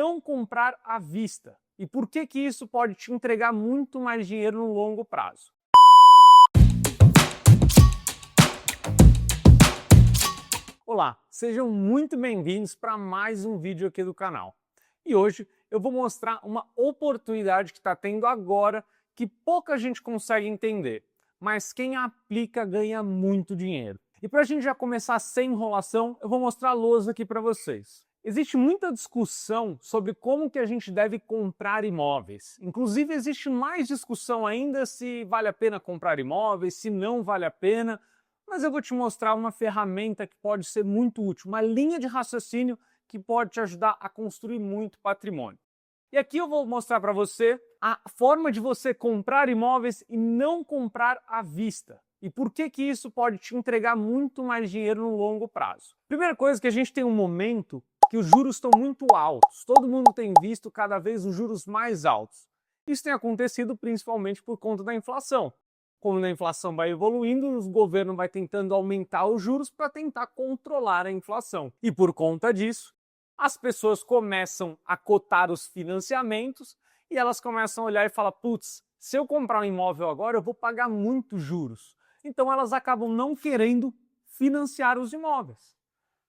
não comprar à vista. E por que que isso pode te entregar muito mais dinheiro no longo prazo? Olá, sejam muito bem-vindos para mais um vídeo aqui do canal. E hoje eu vou mostrar uma oportunidade que está tendo agora que pouca gente consegue entender, mas quem aplica ganha muito dinheiro. E para a gente já começar sem enrolação, eu vou mostrar a lousa aqui para vocês. Existe muita discussão sobre como que a gente deve comprar imóveis. Inclusive existe mais discussão ainda se vale a pena comprar imóveis, se não vale a pena. Mas eu vou te mostrar uma ferramenta que pode ser muito útil, uma linha de raciocínio que pode te ajudar a construir muito patrimônio. E aqui eu vou mostrar para você a forma de você comprar imóveis e não comprar à vista. E por que que isso pode te entregar muito mais dinheiro no longo prazo. Primeira coisa que a gente tem um momento que os juros estão muito altos. Todo mundo tem visto cada vez os juros mais altos. Isso tem acontecido principalmente por conta da inflação. Como a inflação vai evoluindo, o governo vai tentando aumentar os juros para tentar controlar a inflação. E por conta disso, as pessoas começam a cotar os financiamentos e elas começam a olhar e falar, putz, se eu comprar um imóvel agora, eu vou pagar muitos juros. Então elas acabam não querendo financiar os imóveis.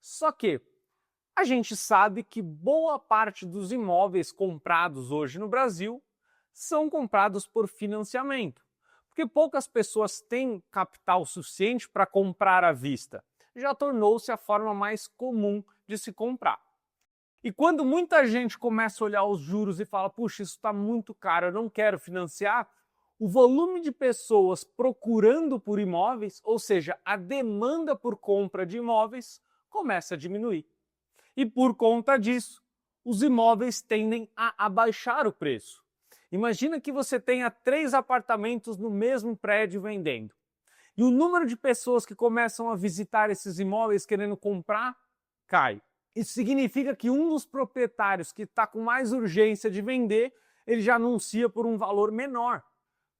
Só que a gente sabe que boa parte dos imóveis comprados hoje no Brasil são comprados por financiamento. Porque poucas pessoas têm capital suficiente para comprar à vista. Já tornou-se a forma mais comum de se comprar. E quando muita gente começa a olhar os juros e fala, puxa, isso está muito caro, eu não quero financiar, o volume de pessoas procurando por imóveis, ou seja, a demanda por compra de imóveis, começa a diminuir. E por conta disso, os imóveis tendem a abaixar o preço. Imagina que você tenha 3 apartamentos no mesmo prédio vendendo. E o número de pessoas que começam a visitar esses imóveis querendo comprar cai. Isso significa que um dos proprietários que está com mais urgência de vender, ele já anuncia por um valor menor,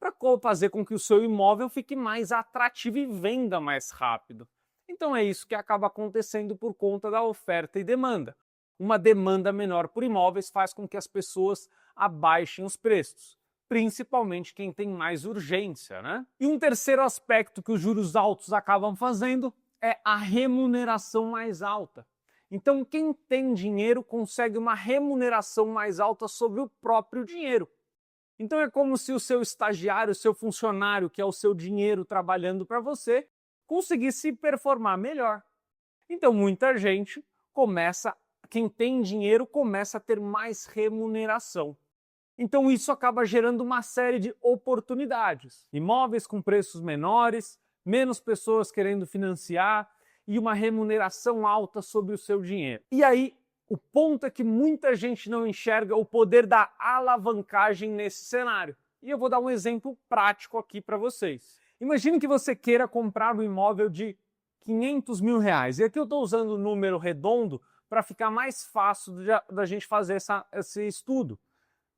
para fazer com que o seu imóvel fique mais atrativo e venda mais rápido. Então é isso que acaba acontecendo por conta da oferta e demanda. Uma demanda menor por imóveis faz com que as pessoas abaixem os preços, principalmente quem tem mais urgência, né? E um terceiro aspecto que os juros altos acabam fazendo é a remuneração mais alta. Então quem tem dinheiro consegue uma remuneração mais alta sobre o próprio dinheiro. Então é como se o seu estagiário, o seu funcionário, que é o seu dinheiro trabalhando para você, conseguisse performar melhor. Então muita gente quem tem dinheiro começa a ter mais remuneração. Então isso acaba gerando uma série de oportunidades. Imóveis com preços menores, menos pessoas querendo financiar e uma remuneração alta sobre o seu dinheiro. E aí, o ponto é que muita gente não enxerga o poder da alavancagem nesse cenário. E eu vou dar um exemplo prático aqui para vocês. Imagine que você queira comprar um imóvel de 500 mil reais. E aqui eu estou usando o número redondo para ficar mais fácil da gente fazer esse estudo.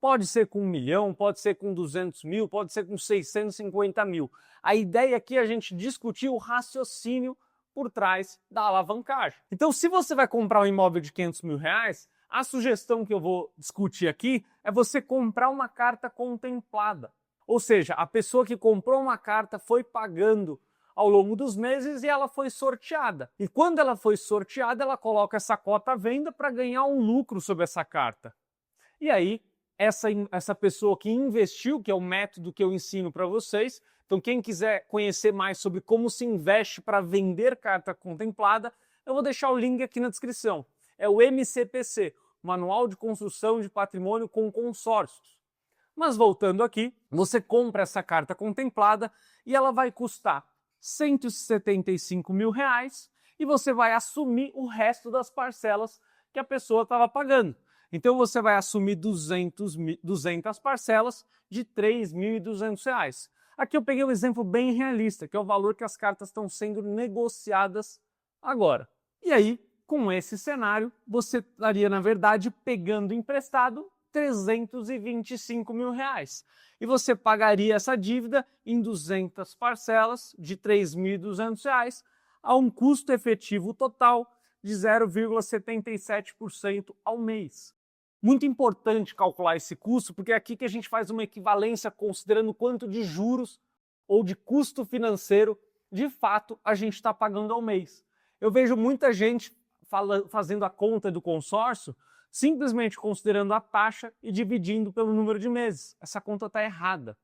Pode ser com 1 milhão, pode ser com 200 mil, pode ser com 650 mil. A ideia aqui é a gente discutir o raciocínio por trás da alavancagem. Então, se você vai comprar um imóvel de 500 mil reais, a sugestão que eu vou discutir aqui é você comprar uma carta contemplada. Ou seja, a pessoa que comprou uma carta foi pagando ao longo dos meses e ela foi sorteada. E quando ela foi sorteada, ela coloca essa cota à venda para ganhar um lucro sobre essa carta. E aí, essa pessoa que investiu, que é o método que eu ensino para vocês, então quem quiser conhecer mais sobre como se investe para vender carta contemplada, eu vou deixar o link aqui na descrição. É o MCPC, Manual de Construção de Patrimônio com Consórcios. Mas voltando aqui, você compra essa carta contemplada e ela vai custar 175 mil reais e você vai assumir o resto das parcelas que a pessoa estava pagando. Então você vai assumir 200 parcelas de R$ 3.200. Aqui eu peguei um exemplo bem realista, que é o valor que as cartas estão sendo negociadas agora. E aí, com esse cenário, você estaria, na verdade, pegando emprestado 325 mil reais. E você pagaria essa dívida em 200 parcelas de R$ 3.200 a um custo efetivo total de 0,77% ao mês. Muito importante calcular esse custo, porque é aqui que a gente faz uma equivalência considerando quanto de juros ou de custo financeiro, de fato, a gente está pagando ao mês. Eu vejo muita gente fazendo a conta do consórcio, simplesmente considerando a taxa e dividindo pelo número de meses. Essa conta está errada.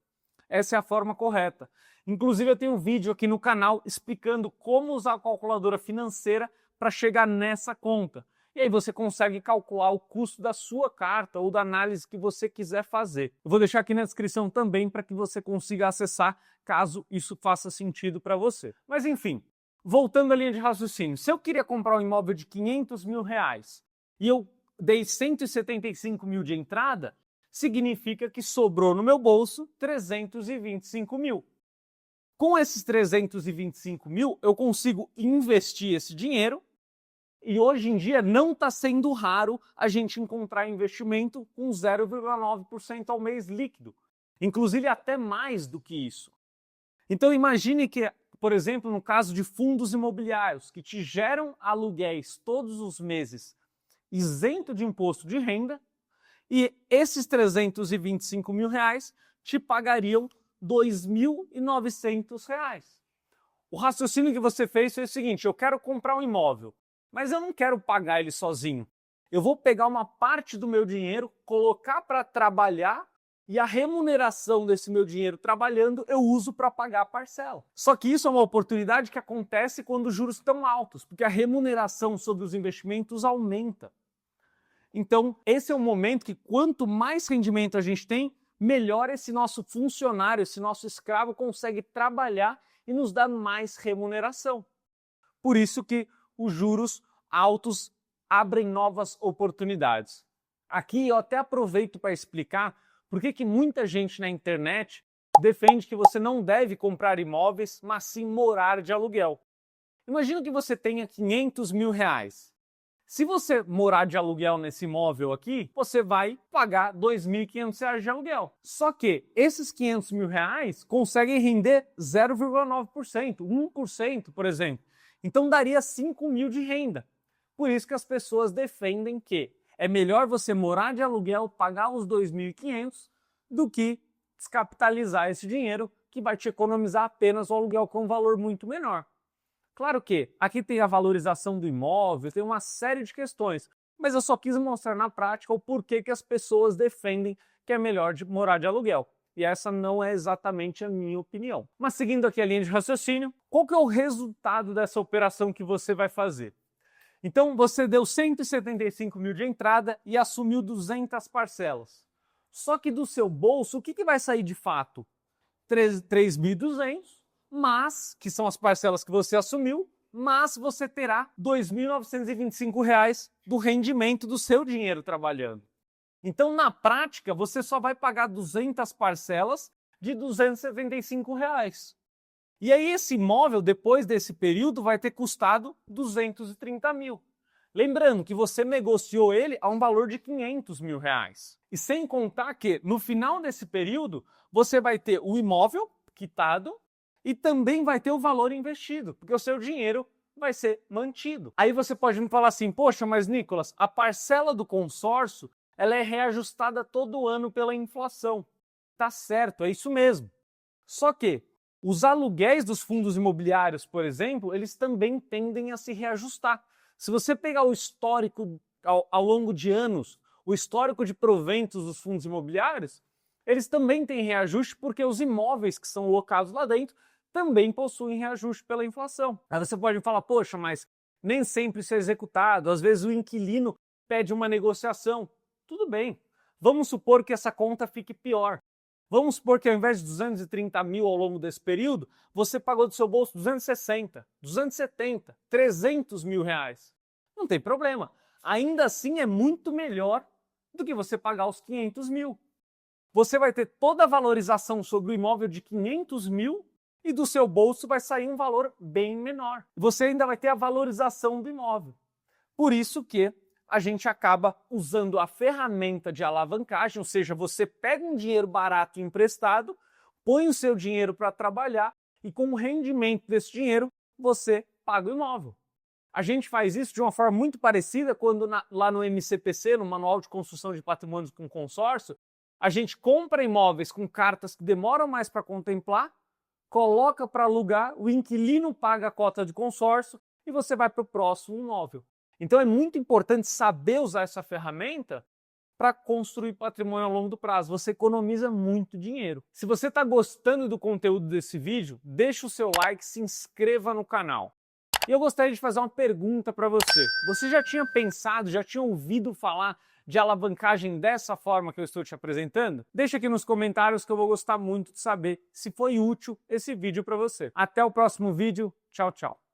Essa é a forma correta. Inclusive, eu tenho um vídeo aqui no canal explicando como usar a calculadora financeira para chegar nessa conta. E aí você consegue calcular o custo da sua carta ou da análise que você quiser fazer. Eu vou deixar aqui na descrição também para que você consiga acessar, caso isso faça sentido para você. Mas enfim, voltando à linha de raciocínio, se eu queria comprar um imóvel de 500 mil reais e eu dei 175 mil de entrada, significa que sobrou no meu bolso 325 mil. Com esses 325 mil, eu consigo investir esse dinheiro. E hoje em dia não está sendo raro a gente encontrar investimento com 0,9% ao mês líquido. Inclusive até mais do que isso. Então imagine que, por exemplo, no caso de fundos imobiliários, que te geram aluguéis todos os meses isento de imposto de renda, e esses 325 mil reais te pagariam R$ 2.900. O raciocínio que você fez foi o seguinte: eu quero comprar um imóvel, mas eu não quero pagar ele sozinho. Eu vou pegar uma parte do meu dinheiro, colocar para trabalhar e a remuneração desse meu dinheiro trabalhando eu uso para pagar a parcela. Só que isso é uma oportunidade que acontece quando os juros estão altos, porque a remuneração sobre os investimentos aumenta. Então, esse é um momento que quanto mais rendimento a gente tem, melhor esse nosso funcionário, esse nosso escravo consegue trabalhar e nos dar mais remuneração. Por isso que os juros altos abrem novas oportunidades. Aqui eu até aproveito para explicar por que muita gente na internet defende que você não deve comprar imóveis, mas sim morar de aluguel. Imagina que você tenha 500 mil reais. Se você morar de aluguel nesse imóvel aqui, você vai pagar R$ 2.500 de aluguel. Só que esses 500 mil reais conseguem render 0,9%, 1%, por exemplo. Então daria 5 mil de renda. Por isso que as pessoas defendem que é melhor você morar de aluguel, pagar os 2.500, do que descapitalizar esse dinheiro, que vai te economizar apenas o aluguel com um valor muito menor. Claro que aqui tem a valorização do imóvel, tem uma série de questões, mas eu só quis mostrar na prática o porquê que as pessoas defendem que é melhor morar de aluguel. E essa não é exatamente a minha opinião. Mas seguindo aqui a linha de raciocínio, qual que é o resultado dessa operação que você vai fazer? Então você deu 175 mil de entrada e assumiu 200 parcelas. Só que do seu bolso, o que vai sair de fato? 3.200, mas, que são as parcelas que você assumiu, mas você terá R$ 2.925 do rendimento do seu dinheiro trabalhando. Então, na prática, você só vai pagar 200 parcelas de R$ 275. E aí esse imóvel, depois desse período, vai ter custado 230 mil. Lembrando que você negociou ele a um valor de 500 mil reais. E sem contar que, no final desse período, você vai ter o imóvel quitado e também vai ter o valor investido, porque o seu dinheiro vai ser mantido. Aí você pode me falar assim: poxa, mas Nicolas, a parcela do consórcio ela é reajustada todo ano pela inflação. Tá certo, é isso mesmo. Só que os aluguéis dos fundos imobiliários, por exemplo, eles também tendem a se reajustar. Se você pegar o histórico ao longo de anos, o histórico de proventos dos fundos imobiliários, eles também têm reajuste porque os imóveis que são locados lá dentro também possuem reajuste pela inflação. Aí você pode falar: poxa, mas nem sempre isso é executado, às vezes o inquilino pede uma negociação. Tudo bem, vamos supor que essa conta fique pior. Vamos supor que ao invés de 230 mil ao longo desse período, você pagou do seu bolso 260, 270, 300 mil reais. Não tem problema. Ainda assim é muito melhor do que você pagar os 500 mil. Você vai ter toda a valorização sobre o imóvel de 500 mil e do seu bolso vai sair um valor bem menor. Você ainda vai ter a valorização do imóvel. Por isso que a gente acaba usando a ferramenta de alavancagem, ou seja, você pega um dinheiro barato emprestado, põe o seu dinheiro para trabalhar e com o rendimento desse dinheiro você paga o imóvel. A gente faz isso de uma forma muito parecida quando lá no MCPC, no Manual de Construção de Patrimônios com Consórcio, a gente compra imóveis com cartas que demoram mais para contemplar, coloca para alugar, o inquilino paga a cota de consórcio e você vai para o próximo imóvel. Então é muito importante saber usar essa ferramenta para construir patrimônio ao longo do prazo. Você economiza muito dinheiro. Se você está gostando do conteúdo desse vídeo, deixa o seu like, se inscreva no canal. E eu gostaria de fazer uma pergunta para você. Você já tinha pensado, já tinha ouvido falar de alavancagem dessa forma que eu estou te apresentando? Deixa aqui nos comentários que eu vou gostar muito de saber se foi útil esse vídeo para você. Até o próximo vídeo. Tchau, tchau.